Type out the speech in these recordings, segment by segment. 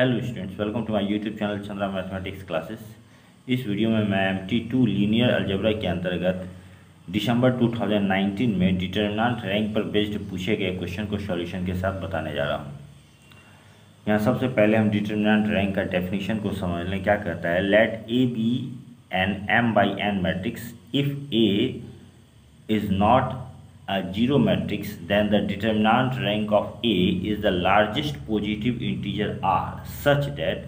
Hello students, welcome to my YouTube channel Chandra mathematics classes. इस video में मैं MT2 linear algebra के अंतर्गत दिसंबर 2019 में डिटरमिनेंट रैंक पर बेस्ड पूछे गए क्वेश्चन को सॉल्यूशन के साथ बताने जा रहा हूँ। यहाँ सबसे पहले हम डिटरमिनेंट रैंक का डेफिनेशन को समझ लें। क्या कहता है? Let A be an m/n matrix if A is not a zero matrix, then the determinant rank of A is the largest positive integer R such that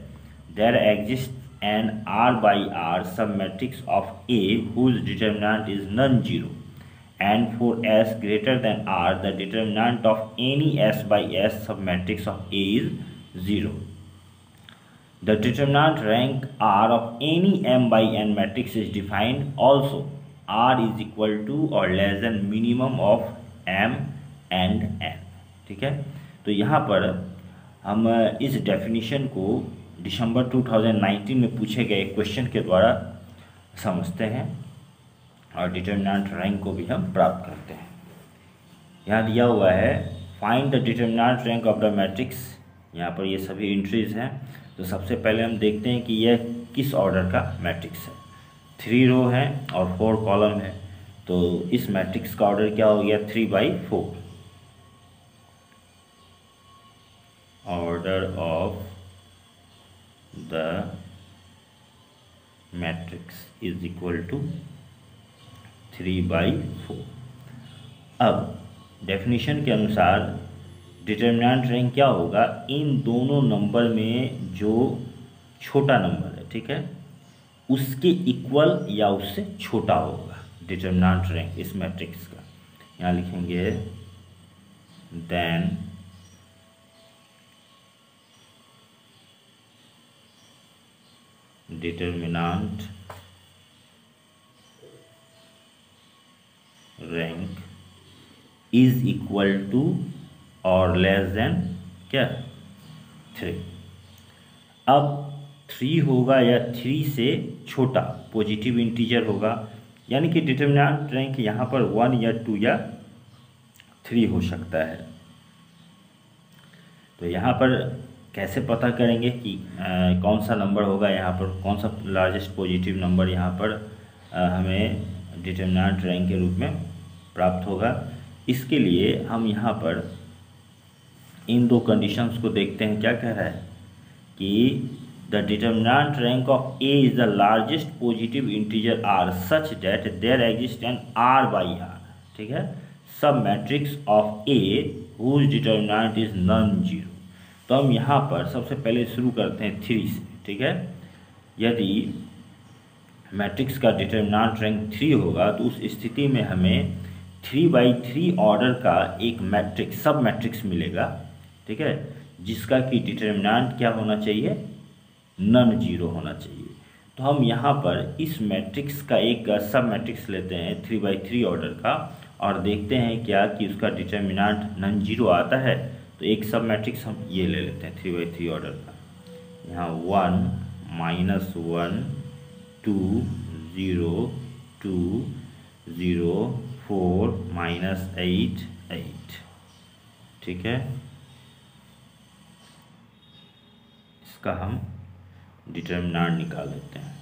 there exists an R by R submatrix of A whose determinant is non-zero, and for S greater than R the determinant of any S by S submatrix of A is 0. The determinant rank R of any m by n matrix is defined also R is equal to or less than minimum of m and n। ठीक है, तो यहाँ पर हम इस definition को दिसंबर 2019 में पूछे गए क्वेश्चन के द्वारा समझते हैं और डिटरमिनेंट रैंक को भी हम प्राप्त करते हैं। यहाँ दिया हुआ है find the determinant rank of the matrix. यहाँ पर ये सभी एंट्रीज हैं। तो सबसे पहले हम देखते हैं कि यह किस ऑर्डर का मैट्रिक्स है। 3 रो है और 4 कॉलम है, तो इस मैट्रिक्स का ऑर्डर क्या हो गया? 3/4। Order of the matrix is equal to 3/4। अब डेफिनेशन के अनुसार डिटरमिनेंट रैंक क्या होगा? इन दोनों नंबर में जो छोटा नंबर है, ठीक है, उसके इक्वल या उससे छोटा होगा डिटरमिनेंट रैंक इस मैट्रिक्स का। यहाँ लिखेंगे then determinant rank is equal to और लेस देन क्या? 3। अब 3 होगा या 3 से छोटा पॉजिटिव इंटीजर होगा, यानी कि डिटरमिनेंट रैंक यहाँ पर 1 या 2 या 3 हो सकता है। तो यहाँ पर कैसे पता करेंगे कि कौन सा नंबर होगा, यहाँ पर कौन सा लार्जेस्ट पॉजिटिव नंबर यहाँ पर हमें डिटरमिनेंट रैंक के रूप में प्राप्त होगा? इसके लिए हम यहाँ पर इन दो कंडीशंस को देखते हैं। क्या कह रहा है कि the determinant rank of A is the largest positive integer R such that there exists an R by R, ठीक है, सब matrix of A whose determinant is non-zero। तो हम यहाँ पर सबसे पहले शुरू करते हैं 3 से, ठीक है। यदि मैट्रिक्स का डिटरमिनेंट रैंक 3 होगा तो उस स्थिति में हमें 3/3 ऑर्डर का एक मैट्रिक्स सब मैट्रिक्स मिलेगा, ठीक है, जिसका कि डिटरमिनेंट क्या होना चाहिए? नॉन जीरो होना चाहिए। तो हम यहाँ पर इस मैट्रिक्स का एक सब मैट्रिक्स लेते हैं 3/3 ऑर्डर का और देखते हैं क्या कि उसका डिटरमिनेंट नॉन जीरो आता है। तो एक सब मैट्रिक्स हम ये ले लेते हैं 3/3 ऑर्डर का। यहाँ 1 -1 2 0 2 0 4 -8 8, ठीक है। इसका हम डिटरमिनेंट निकाल लेते हैं।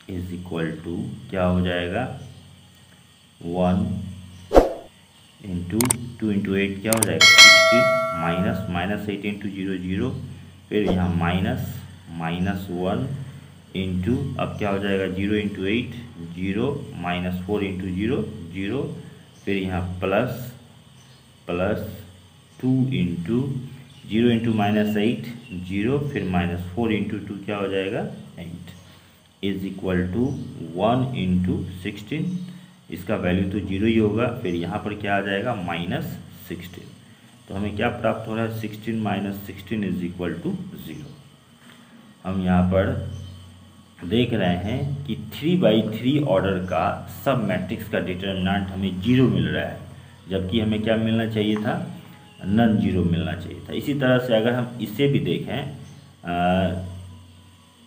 इज इक्वल टू क्या हो जाएगा? 1 × 2 × 8 क्या हो जाएगा? 16 -8 × 0 0, फिर यहाँ -1 इंटू अब क्या हो जाएगा? 0 × 8 0 -4 × 0 0, फिर यहाँ प्लस 2 इंटू 0 × -8 0, फिर -4 × 2 क्या हो जाएगा? 8 इज इक्वल टू 1 × 16। इसका वैल्यू तो 0 ही होगा। फिर यहाँ पर क्या आ जाएगा? -16। तो हमें क्या प्राप्त हो रहा है? 16 - 16 इज इक्वल टू 0। हम यहाँ पर देख रहे हैं कि 3/3 ऑर्डर का सब मैट्रिक्स का डिटरमिनेंट हमें 0 मिल रहा है, जबकि हमें क्या मिलना चाहिए था? नॉन जीरो मिलना चाहिए था। इसी तरह से अगर हम इसे भी देखें,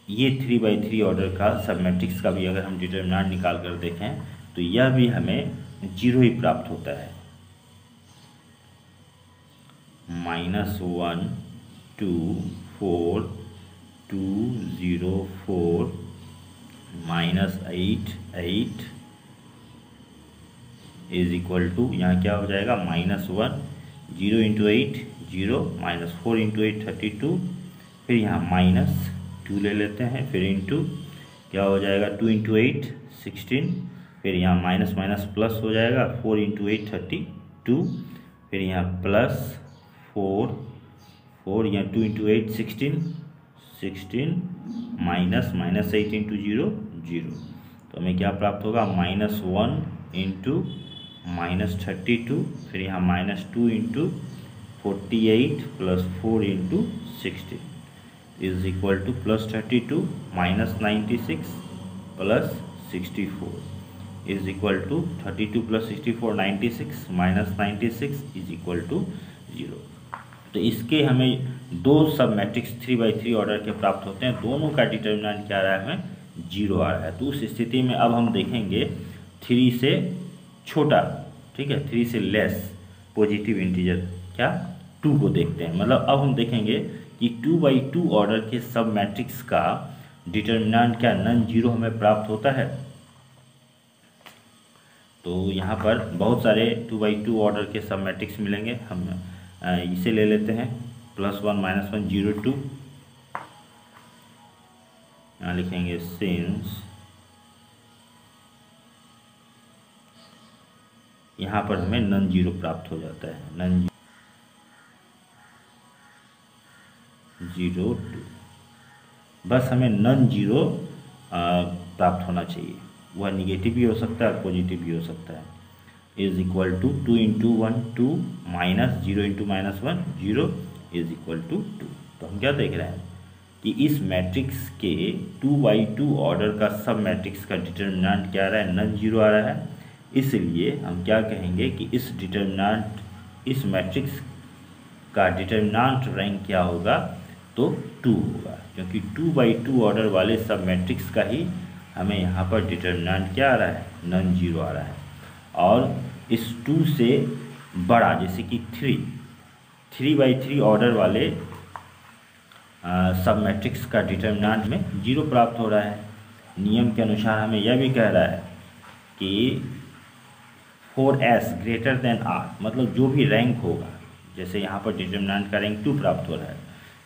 ये 3/3 ऑर्डर का सब मैट्रिक्स का भी अगर हम डिटरमिनेंट निकाल कर देखें तो यह भी हमें 0 ही प्राप्त होता है। -1 2 4 2 0 4 -8 8 इज इक्वल टू, यहाँ क्या हो जाएगा -1, 0 × 8 0, -4 × 8 32, फिर यहाँ -2 ले लेते हैं, फिर इंटू क्या हो जाएगा 2 × 8 16, फिर यहाँ माइनस माइनस प्लस हो जाएगा 4 × 8 32, फिर यहाँ प्लस 4 यहाँ 2 × 8 16 माइनस -8 × 0 0, तो हमें क्या प्राप्त होगा -1 × -32, फिर यहाँ -2 × 48 + 4 × 16 is equal to +32 -96 + 64 is equal to 32 + 64 96 -96 is equal to 0। तो इसके हमें दो सब मैट्रिक्स 3/3 ऑर्डर के प्राप्त होते हैं, दोनों का डिटर्मिनेंट क्या आ रहा है हमें 0 आ रहा है। तो उस स्थिति में अब हम देखेंगे 3 से छोटा, ठीक है, 3 से लेस पॉजिटिव इंटीजर क्या 2 को देखते हैं। मतलब अब हम देखेंगे कि 2/2 ऑर्डर के सब मैट्रिक्स का डिटर्मिनेंट क्या नॉन जीरो हमें प्राप्त होता है। तो यहाँ पर बहुत सारे 2/2 ऑर्डर के सब मैट्रिक्स मिलेंगे, हम इसे ले लेते हैं +1 -1 0 2, यहाँ लिखेंगे सिंस, यहाँ पर हमें नॉन जीरो प्राप्त हो जाता है, नॉन 0 2, बस हमें नॉन जीरो प्राप्त होना चाहिए, वह निगेटिव भी हो सकता है और पॉजिटिव भी हो सकता है। Is equal to 2 × 1 2 -0 × -1 0 is equal to 2। तो हम क्या देख रहे हैं कि इस मैट्रिक्स के 2/2 ऑर्डर का सब मैट्रिक्स का डिटर्मिनेंट क्या आ रहा है नॉन जीरो आ रहा है। इसलिए हम क्या कहेंगे कि इस मैट्रिक्स का डिटर्मिनेंट रैंक क्या होगा, तो 2 होगा, क्योंकि 2/2 ऑर्डर वाले सब मैट्रिक्स का ही हमें यहाँ पर डिटर्मिनेंट क्या आ रहा है नॉन जीरो आ रहा है। और इस 2 से बड़ा जैसे कि 3/3 ऑर्डर वाले सब मैट्रिक्स का डिटर्मिनेंट में 0 प्राप्त हो रहा है। नियम के अनुसार हमें यह भी कह रहा है कि 4s ग्रेटर देन r, मतलब जो भी रैंक होगा, जैसे यहाँ पर डिटर्मिनेंट का रैंक 2 प्राप्त हो रहा है,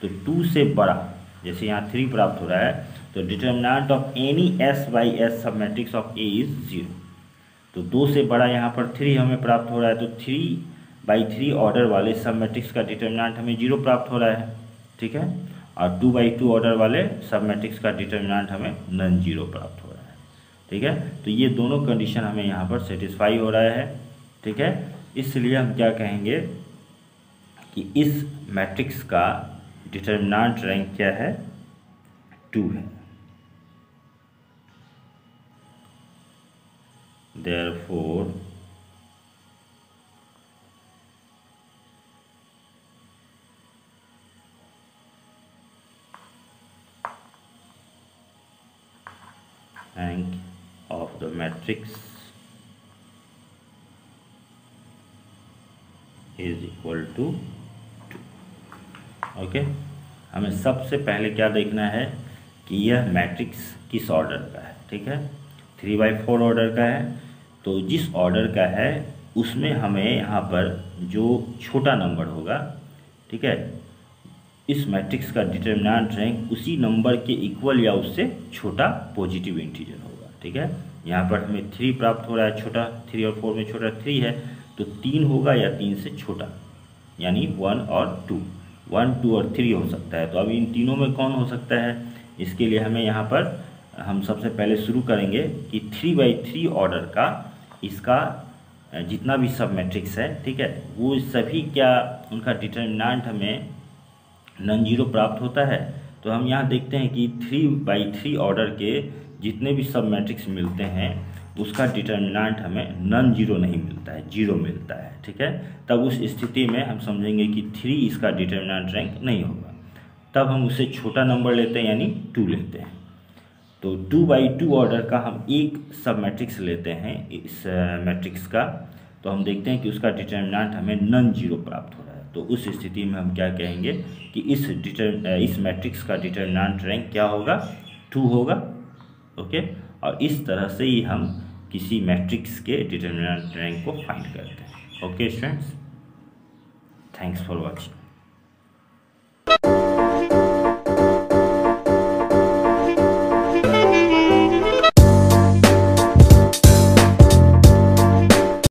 तो 2 से बड़ा जैसे यहाँ 3 प्राप्त हो रहा है, तो डिटर्मिनेंट ऑफ एनी s/s सब मैट्रिक्स ऑफ A इज 0। तो 2 से बड़ा यहाँ पर 3 हमें प्राप्त हो रहा है, तो 3/3 ऑर्डर वाले सब मैट्रिक्स का डिटर्मिनेंट हमें 0 प्राप्त हो रहा है, ठीक है। और 2/2 ऑर्डर वाले सब मैट्रिक्स का डिटर्मिनेंट हमें नॉन जीरो प्राप्त हो रहा है, ठीक है। तो ये दोनों कंडीशन हमें यहाँ पर सेटिस्फाई हो रहा है, ठीक है। इसलिए हम क्या कहेंगे कि इस मैट्रिक्स का डिटर्मिनेंट रैंक क्या है 2 है। Therefore rank of the matrix is equal to 2। Okay, हमें सबसे पहले क्या देखना है कि यह मैट्रिक्स किस ऑर्डर का है, ठीक है। 3/4 ऑर्डर का है, तो जिस ऑर्डर का है उसमें हमें यहाँ पर जो छोटा नंबर होगा, ठीक है, इस मैट्रिक्स का डिटर्मिनेंट रैंक उसी नंबर के इक्वल या उससे छोटा पॉजिटिव इंटीजर होगा, ठीक है। यहाँ पर हमें 3 प्राप्त हो रहा है, छोटा 3 और 4 में छोटा 3 है, तो 3 होगा या 3 से छोटा, यानी 1 और 2, 1 2 और 3 हो सकता है। तो अब इन तीनों में कौन हो सकता है, इसके लिए हमें यहाँ पर हम सबसे पहले शुरू करेंगे कि 3/3 ऑर्डर का इसका जितना भी सब मैट्रिक्स है, ठीक है, वो सभी क्या उनका डिटर्मिनेंट हमें नॉन जीरो प्राप्त होता है। तो हम यहाँ देखते हैं कि 3/3 ऑर्डर के जितने भी सब मैट्रिक्स मिलते हैं उसका डिटर्मिनेंट हमें नॉन जीरो नहीं मिलता है, 0 मिलता है, ठीक है। तब उस स्थिति में हम समझेंगे कि 3 इसका डिटर्मिनेंट रैंक नहीं होगा, तब हम उससे छोटा नंबर लेते हैं, यानी 2 लेते हैं। तो 2/2 ऑर्डर का हम एक सब मैट्रिक्स लेते हैं इस मैट्रिक्स का, तो हम देखते हैं कि उसका डिटर्मिनेंट हमें नॉन जीरो प्राप्त हो रहा है। तो उस स्थिति में हम क्या कहेंगे कि इस मैट्रिक्स का डिटरमिनेंट रैंक क्या होगा, 2 होगा। ओके, और इस तरह से ही हम किसी मैट्रिक्स के डिटरमिनेंट रैंक को फाइंड करते हैं। Okay students, thanks for watching.